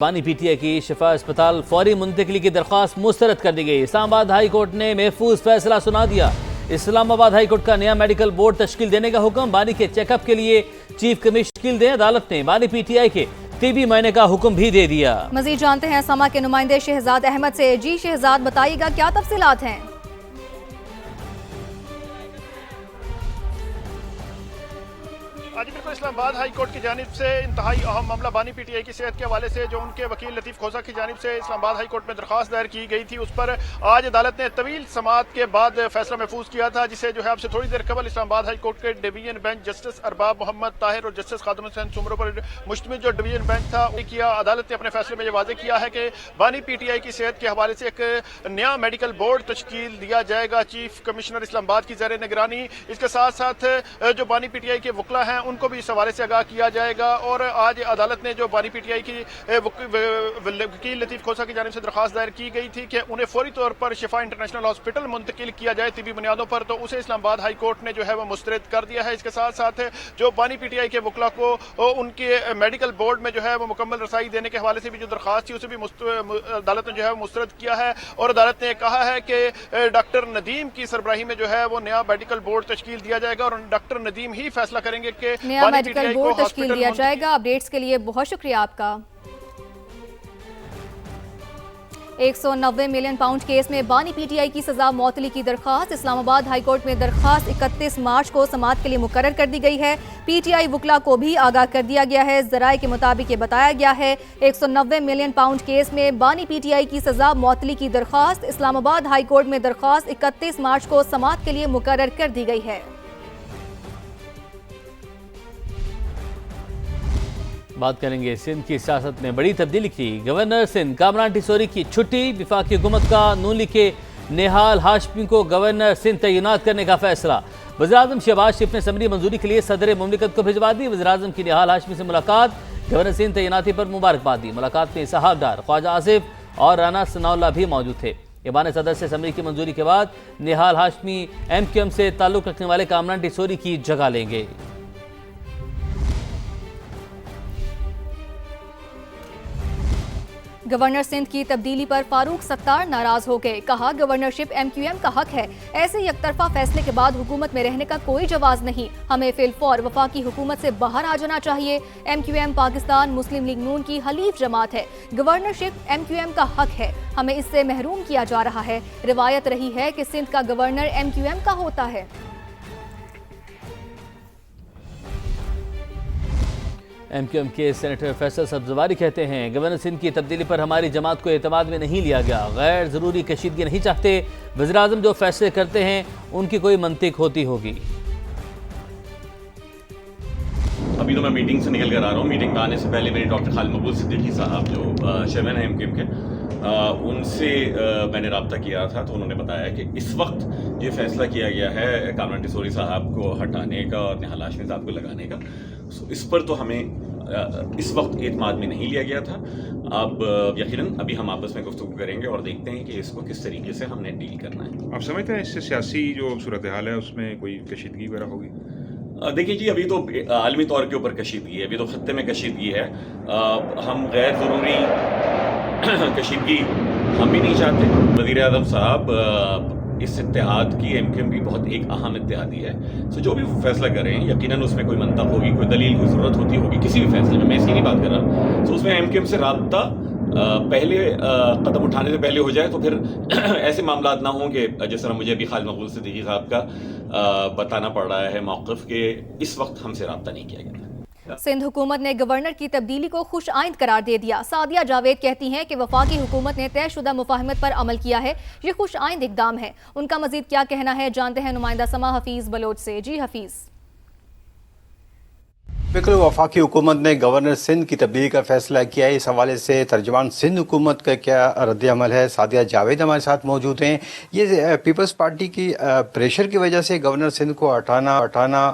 بانی P T I کی شفا اسپتال فوری منتقلی کی درخواست مسترد کر دی گئی۔ اسلام آباد ہائی کورٹ نے محفوظ فیصلہ سنا دیا۔ اسلام آباد ہائی کورٹ کا نیا میڈیکل بورڈ تشکیل دینے کا حکم، بانی کے چیک اپ کے لیے چیف کمشنر تشکیل دیں۔ عدالت نے بانی پی ٹی آئی کے طبی معائنے کا حکم بھی دے دیا۔ مزید جانتے ہیں سما کے نمائندے شہزاد احمد سے۔ جی شہزاد، بتائیے گا کیا تفصیلات ہیں؟ جی بالکل، اسلام آباد ہائی کورٹ کی جانب سے انتہائی اہم معاملہ بانی پی ٹی آئی کی صحت کے حوالے سے جو ان کے وکیل لطیف کھوسہ کی جانب سے اسلام آباد ہائی کورٹ میں درخواست دائر کی گئی تھی، اس پر آج عدالت نے طویل سماعت کے بعد فیصلہ محفوظ کیا تھا، جسے جو ہے اب سے تھوڑی دیر قبل اسلام آباد ہائی کورٹ کے ڈویژن بینچ جسٹس ارباب محمد طاہر اور جسٹس خادم حسین سمرو پر مشتمل جو ڈویژن بینچ تھا کیا، عدالت نے اپنے فیصلے میں یہ واضح کیا ہے کہ بانی پی ٹی آئی کی صحت کے حوالے سے ایک نیا میڈیکل بورڈ تشکیل دیا جائے گا چیف کمشنر اسلام آباد کی زیر نگرانی۔ اس کے ساتھ ساتھ جو بانی پی ٹی آئی کے وکلا ہیں ان کو بھی اس حوالے سے آگاہ کیا جائے گا، اور آج عدالت نے جو بانی پی ٹی آئی کی وکیل لطیف کھوسہ کی جانب سے درخواست دائر کی گئی تھی کہ انہیں فوری طور پر شفا انٹرنیشنل ہاسپٹل منتقل کیا جائے طبی بنیادوں پر، تو اسے اسلام آباد ہائی کورٹ نے جو ہے وہ مسترد کر دیا ہے۔ اس کے ساتھ ساتھ جو بانی پی ٹی آئی کے وکلا کو ان کے میڈیکل بورڈ میں جو ہے وہ مکمل رسائی دینے کے حوالے سے بھی جو درخواست تھی اسے بھی عدالت نے جو ہے مسترد کیا ہے، اور عدالت نے کہا ہے کہ ڈاکٹر ندیم کی سربراہی میں جو ہے وہ نیا میڈیکل بورڈ تشکیل دیا جائے گا، اور ڈاکٹر ندیم ہی فیصلہ کریں گے کہ نیا میڈیکل بورڈ تشکیل دیا جائے گا۔ اپڈیٹس کے لیے بہت شکریہ آپ کا۔ 190 ملین پاؤنڈ کیس میں بانی پی ٹی آئی کی سزا معطلی کی درخواست، اسلام آباد ہائی کورٹ میں درخواست 31 مارچ کو سماعت کے لیے مقرر کر دی گئی ہے۔ پی ٹی آئی وکلا کو بھی آگاہ کر دیا گیا ہے۔ ذرائع کے مطابق یہ بتایا گیا ہے 190 ملین پاؤنڈ کیس میں بانی پی ٹی آئی کی سزا معطلی کی درخواست اسلام آباد ہائی کورٹ میں درخواست 31 مارچ کو سماعت کے لیے مقرر کر دی گئی ہے۔ بات کریں گے سندھ کی سیاست میں بڑی تبدیلی کی۔ گورنر سندھ کامران ٹیسوری کی چھٹی، وفاقی حکومت کا نون لیگ کے نہال ہاشمی کو گورنر سندھ تعینات کرنے کا فیصلہ۔ وزیراعظم شہباز شریف نے اسمبلی منظوری کے لیے صدر مملکت کو بھجوا دی۔ وزیراعظم کی نہال ہاشمی سے ملاقات، گورنر سندھ تعیناتی پر مبارکباد دی۔ ملاقات میں اسحاق ڈار، خواجہ آصف اور رانا ثناء اللہ بھی موجود تھے۔ ایوان صدر سے اسمبلی کی منظوری کے بعد Nihal Hashmi M Q M سے تعلق رکھنے والے کامران ٹیسوری کی جگہ لیں گے۔ گورنر سندھ کی تبدیلی پر فاروق ستار ناراض ہو گئے، کہا گورنرشپ ایم کیو ایم کا حق ہے، ایسے یک طرفہ فیصلے کے بعد حکومت میں رہنے کا کوئی جواز نہیں، ہمیں فی الفور وفاقی حکومت سے باہر آ جانا چاہیے۔ ایم کیو ایم پاکستان مسلم لیگ نون کی حلیف جماعت ہے، گورنرشپ ایم کیو ایم کا حق ہے، ہمیں اس سے محروم کیا جا رہا ہے۔ روایت رہی ہے کہ سندھ کا گورنر ایم کیو ایم کا ہوتا ہے۔ ایم کیو ایم کے سینیٹر فیصل سبزواری کہتے ہیں گورنر سندھ کی تبدیلی پر ہماری جماعت کو اعتماد میں نہیں لیا گیا، غیر ضروری کشیدگی نہیں چاہتے، وزیراعظم جو فیصلے کرتے ہیں ان کی کوئی منطق ہوتی ہوگی۔ ابھی تو میں میٹنگ سے نکل کر آ رہا ہوں، میٹنگ میں آنے سے پہلے میری ڈاکٹر خالد مقبول صدیقی صاحب جو چیئرمین ہیں ایم کیو ایم کے، ان سے میں نے رابطہ کیا تھا، تو انہوں نے بتایا کہ اس وقت یہ فیصلہ کیا گیا ہے کامران ٹیسوری صاحب کو ہٹانے کا اور نہال ہاشمی صاحب کو لگانے کا، اس پر تو ہمیں اس وقت اعتماد میں نہیں لیا گیا تھا۔ اب یقیناً ابھی ہم آپس میں گفتگو کریں گے اور دیکھتے ہیں کہ اس کو کس طریقے سے ہم نے ڈیل کرنا ہے۔ آپ سمجھتے ہیں اس سے سیاسی جو صورتحال ہے اس میں کوئی کشیدگی وغیرہ ہوگی؟ دیکھیے جی، ابھی تو عالمی طور کے اوپر کشیدگی ہے، ابھی تو خطے میں کشیدگی ہے، ہم غیر ضروری کشیدگی ہم بھی نہیں چاہتے۔ وزیر اعظم صاحب اس اتحاد کی ایم کیو ایم بھی بہت ایک اہم اتحادی ہے، سو جو بھی فیصلہ کریں یقیناً اس میں کوئی منطق ہوگی، کوئی دلیل، کوئی ضرورت ہوتی ہوگی کسی بھی فیصلے میں اس کی نہیں بات کر رہا، سو اس میں ایم کیو ایم سے رابطہ پہلے قدم اٹھانے سے پہلے ہو جائے تو پھر ایسے معاملات نہ ہوں کہ جس طرح مجھے ابھی خالد مقبول صدیقی صاحب کا بتانا پڑ رہا ہے موقف کہ اس وقت ہم سے رابطہ نہیں کیا گیا۔ سندھ حکومت نے گورنر کی تبدیلی کو خوش آئند قرار دے دیا۔ سعدیہ جاوید کہتی ہیں کہ وفاقی حکومت نے طے شدہ مفاہمت پر عمل کیا ہے، یہ خوش آئند اقدام ہے۔ ان کا مزید کیا کہنا ہے جانتے ہیں نمائندہ سما حفیظ بلوچ سے۔ جی حفیظ۔ بالکل، وفاقی حکومت نے گورنر سندھ کی تبدیلی کا فیصلہ کیا ہے، اس حوالے سے ترجمان سندھ حکومت کا کیا رد عمل ہے؟ سعدیہ جاوید ہمارے ساتھ موجود ہیں۔ یہ پیپلز پارٹی کی پریشر کی وجہ سے گورنر سندھ کو ہٹانا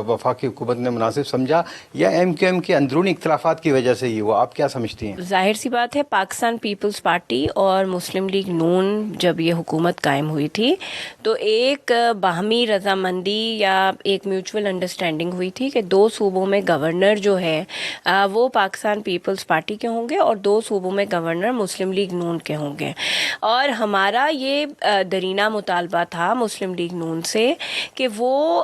وفاقی حکومت نے مناسب سمجھا، یا ایم کیو ایم کے اندرونی اختلافات کی وجہ سے یہ ہوا؟ آپ کیا سمجھتی ہیں؟ ظاہر سی بات ہے، پاکستان پیپلز پارٹی اور مسلم لیگ نون جب یہ حکومت قائم ہوئی تھی تو ایک باہمی رضامندی یا ایک میوچول انڈرسٹینڈنگ ہوئی تھی کہ دو صوبوں میں گورنر جو ہے وہ پاکستان پیپلز پارٹی کے ہوں گے اور 2 صوبوں میں گورنر مسلم لیگ نون کے ہوں گے. اور ہمارا یہ درینہ مطالبہ تھا مسلم لیگ نون سے کہ وہ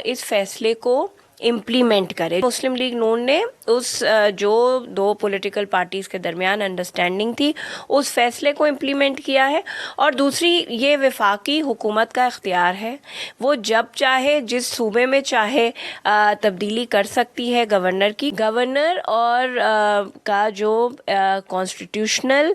اس فیصلے کو امپلیمنٹ کرے. مسلم لیگ نون نے اس جو 2 پولیٹیکل پارٹیز کے درمیان انڈرسٹینڈنگ تھی اس فیصلے کو امپلیمنٹ کیا ہے. اور دوسری یہ وفاقی حکومت کا اختیار ہے، وہ جب چاہے جس صوبے میں چاہے تبدیلی کر سکتی ہے گورنر کی. گورنر اور کا جو کانسٹیٹیوشنل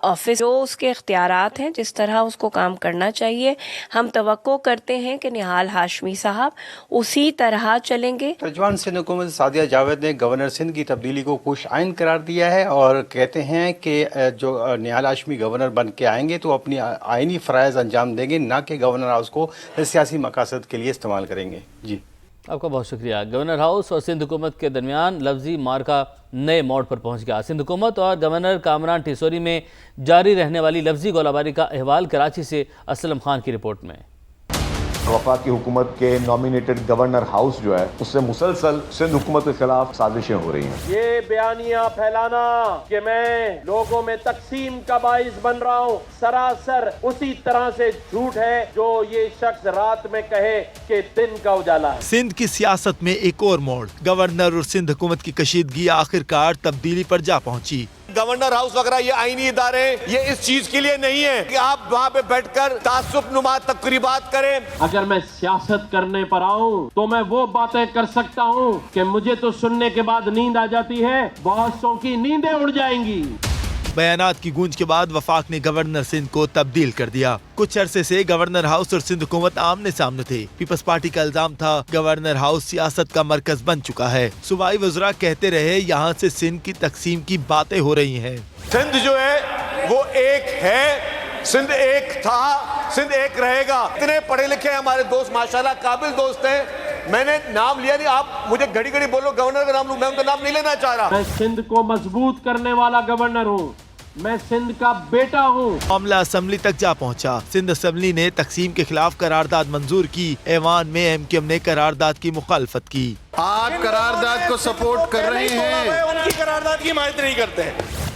آفس جو اس کے اختیارات ہیں جس طرح اس کو کام کرنا چاہیے، ہم توقع کرتے ہیں کہ نہال ہاشمی صاحب اسی طرح چلیں گے. ترجمان سندھ حکومت سعدیہ جاوید نے گورنر سندھ کی تبدیلی کو خوش آئین قرار دیا ہے اور کہتے ہیں کہ جو نہال ہاشمی گورنر بن کے آئیں گے تو اپنی آئینی فرائض انجام دیں گے، نہ کہ گورنر ہاؤس کو سیاسی مقاصد کے لیے استعمال کریں گے. جی آپ کا بہت شکریہ. گورنر ہاؤس اور سندھ حکومت کے درمیان لفظی معرکہ نئے موڑ پر پہنچ گیا. سندھ حکومت اور گورنر کامران ٹیسوری میں جاری رہنے والی لفظی گولہ باری کا احوال کراچی سے اسلم خان کی رپورٹ میں. وفاقی حکومت کے نامینیٹڈ گورنر ہاؤس جو ہے اس سے مسلسل سندھ حکومت کے خلاف سازشیں ہو رہی ہیں. یہ بیانیہ پھیلانا کہ میں لوگوں میں تقسیم کا باعث بن رہا ہوں سراسر اسی طرح سے جھوٹ ہے جو یہ شخص رات میں کہے کہ دن کا اجالا ہے. سندھ کی سیاست میں ایک اور موڑ. گورنر اور سندھ حکومت کی کشیدگی آخرکار تبدیلی پر جا پہنچی. گورنر ہاؤس وغیرہ یہ آئینی ادارے یہ اس چیز کے لیے نہیں ہے کہ آپ وہاں پہ بیٹھ کر تعصب نما تقریبات کریں. اگر میں سیاست کرنے پر آؤں تو میں وہ باتیں کر سکتا ہوں کہ مجھے تو سننے کے بعد نیند آ جاتی ہے، بہت سو کی نیندیں اڑ جائیں گی. بیانات کی گونج کے بعد وفاق نے گورنر سندھ کو تبدیل کر دیا. کچھ عرصے سے گورنر ہاؤس اور سندھ حکومت آمنے سامنے تھے. پیپلز پارٹی کا الزام تھا گورنر ہاؤس سیاست کا مرکز بن چکا ہے. صوبائی وزراء کہتے رہے یہاں سے سندھ کی تقسیم کی باتیں ہو رہی ہیں. سندھ جو ہے وہ ایک ہے، سندھ ایک تھا، سندھ ایک رہے گا. اتنے پڑھے لکھے ہمارے دوست ماشاءاللہ قابل دوست ہیں. میں نے نام لیا نہیں، آپ مجھے گھڑی گھڑی بولو گورنر کا نام لوں، میں ان کا نام نہیں لینا چاہ رہا. میں سندھ کو مضبوط کرنے والا گورنر ہوں، میں سندھ کا بیٹا ہوں. معاملہ اسمبلی تک جا پہنچا. سندھ اسمبلی نے تقسیم کے خلاف قرارداد منظور کی. ایوان میں ایم کیو ایم نے قرارداد کی مخالفت کی. آپ قرارداد کو سپورٹ کر رہے ہیں، ان کی قرارداد کی حمایت نہیں کرتے ہیں.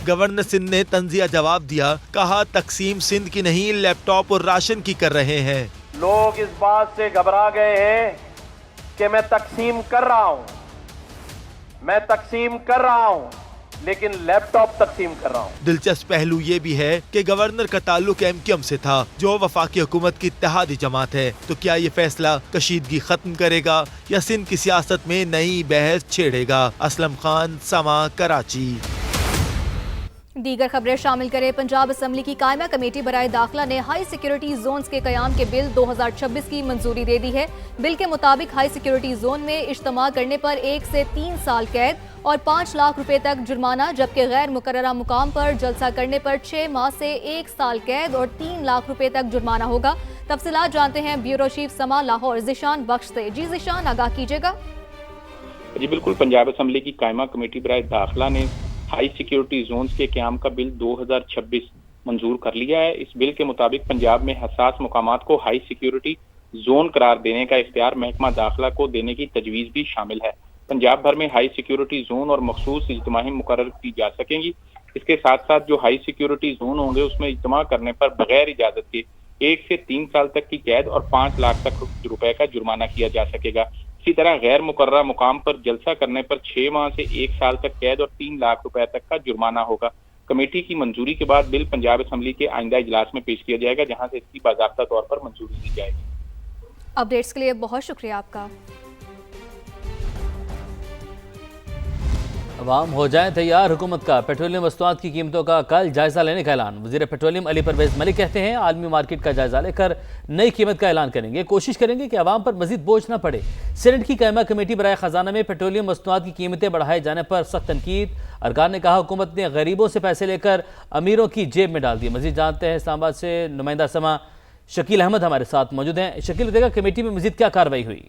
گورنر سندھ نے طنزیہ جواب دیا. کہا تقسیم سندھ کی نہیں لیپ ٹاپ اور راشن کی کر رہے ہیں. لوگ اس بات سے گھبرا گئے ہیں کہ میں تقسیم کر رہا ہوں، میں تقسیم کر رہا ہوں لیکن لیپ ٹاپ تقسیم کر رہا ہوں. دلچسپ پہلو یہ بھی ہے کہ گورنر کا تعلق ایم کیو ایم سے تھا جو وفاقی حکومت کی اتحادی جماعت ہے. تو کیا یہ فیصلہ کشیدگی ختم کرے گا یا سندھ کی سیاست میں نئی بحث چھیڑے گا؟ اسلم خان، سما، کراچی. دیگر خبریں شامل کریں. پنجاب اسمبلی کی قائمہ کمیٹی برائے داخلہ نے ہائی سیکیورٹی زونز کے قیام کے بل 2026 کی منظوری دے دی ہے. بل کے مطابق ہائی سیکیورٹی زون میں اجتماع کرنے پر 1 سے 3 سال قید اور 5 لاکھ روپے تک جرمانہ، جبکہ غیر مقررہ مقام پر جلسہ کرنے پر 6 ماہ سے 1 سال قید اور 3 لاکھ روپے تک جرمانہ ہوگا. تفصیلات جانتے ہیں بیورو چیف سما لاہور ذیشان بخش سے. جی ذیشان، آگاہ کیجیے گا. جی بالکل، پنجاب اسمبلی کی قائمہ کمیٹی برائے داخلہ نے ہائی سیکیورٹی زونز کے قیام کا بل 2026 منظور کر لیا ہے. اس بل کے مطابق پنجاب میں حساس مقامات کو ہائی سیکیورٹی زون قرار دینے کا اختیار محکمہ داخلہ کو دینے کی تجویز بھی شامل ہے. پنجاب بھر میں ہائی سیکیورٹی زون اور مخصوص اجتماعیں مقرر کی جا سکیں گی. اس کے ساتھ ساتھ جو ہائی سیکیورٹی زون ہوں گے اس میں اجتماع کرنے پر بغیر اجازت کے 1 سے 3 سال تک کی قید اور 5 لاکھ تک روپے کا جرمانہ کیا جا سکے گا. اسی طرح غیر مقررہ مقام پر جلسہ کرنے پر 6 ماہ سے 1 سال تک قید اور 3 لاکھ روپے تک کا جرمانہ ہوگا. کمیٹی کی منظوری کے بعد بل پنجاب اسمبلی کے آئندہ اجلاس میں پیش کیا جائے گا، جہاں سے اس کی باضابطہ طور پر منظوری دی جائے گی. اپڈیٹس کے لیے بہت شکریہ آپ کا. عوام ہو جائیں تیار حکومت کا پیٹرولیم مصنوعات کی قیمتوں کا کل جائزہ لینے کا اعلان. وزیر پیٹرولیم علی پرویز ملک کہتے ہیں عالمی مارکیٹ کا جائزہ لے کر نئی قیمت کا اعلان کریں گے. کوشش کریں گے کہ عوام پر مزید بوجھ نہ پڑے. سینٹ کی قائمہ کمیٹی برائے خزانہ میں پیٹرولیم مصنوعات کی قیمتیں بڑھائے جانے پر سخت تنقید. ارکان نے کہا حکومت نے غریبوں سے پیسے لے کر امیروں کی جیب میں ڈال دیے. مزید جانتے ہیں اسلام آباد سے نمائندہ سما شکیل احمد ہمارے ساتھ موجود ہیں. شکیل، دیکھا کمیٹی میں مزید کیا کارروائی ہوئی؟